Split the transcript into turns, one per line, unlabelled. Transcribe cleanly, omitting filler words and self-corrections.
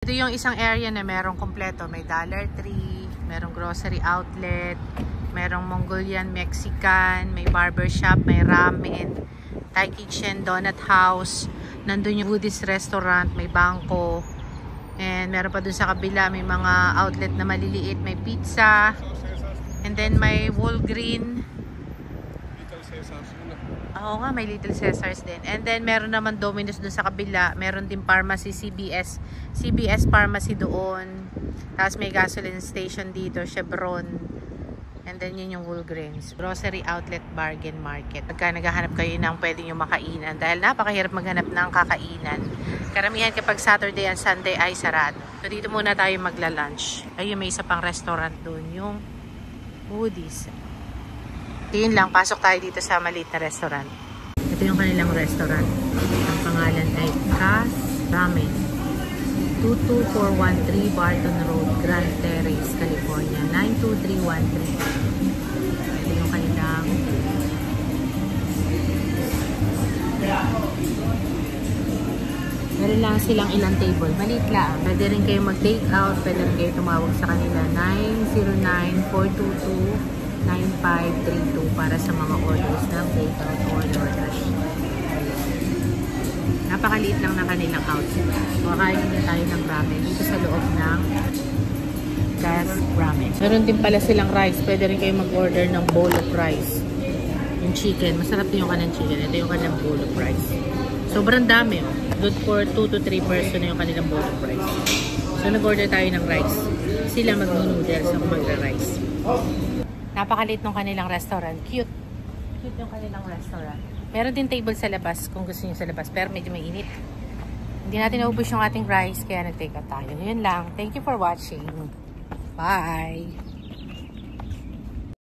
Ito yung isang area na merong kompleto. May Dollar Tree, merong grocery outlet, merong Mongolian, Mexican, may barbershop, may ramen, Thai kitchen, donut house. Nandun yung Buddhist restaurant, may bangko. And meron pa dun sa kabila, may mga outlet na maliliit, may pizza. And then may Walgreen. Oo nga, may Little Caesars din. And then meron naman Domino's dun sa kabila. Meron din pharmacy, CBS Pharmacy doon. Tapos may gasoline station dito, Chevron. And then yun yung Walgreens. Grocery outlet, bargain market. Pagka naghahanap kayo ng pwede nyo makainan. Dahil napakahirap maghanap ng kakainan. Karamihan kapag Saturday and Sunday ay sarado. So dito muna tayo magla-lunch. Ayun, may isa pang restaurant doon. Yung Woody's. Yun lang, pasok tayo dito sa maliit na restaurant. Ito yung kanilang restaurant. Ang pangalan ay Cass Ramen. 22413 Barton Road, Grand Terrace, California. 92313. Ito yung kanilang meron lang silang ilang table. Maliit lang. Pwede rin kayo mag-take out. Pwede rin kayo tumawag sa kanila. 909-422-9532 para sa mga orders ng take out or DoorDash. Napakaliit lang na kanilang outfit. Makakain na tayo ng ramen dito sa loob ng Cass Ramen. Meron din pala silang rice. Pwede rin kayo mag-order ng bowl of rice. Yung chicken. Masarap din yung kanilang chicken. Ito yung kanilang bowl of rice. Sobrang dami. Oh. Good for 2 to 3 person na yung kanilang bowl of rice. So nag-order tayo ng rice. Sila mag-noodles ako magra-rice. Napakaliit ng kanilang restaurant. Cute. Cute yung kanilang restaurant. Meron din table sa labas kung gusto niyo sa labas. Pero medyo mainit. Hindi natin naubos yung ating rice kaya nag-take out tayo. Yun lang. Thank you for watching. Bye!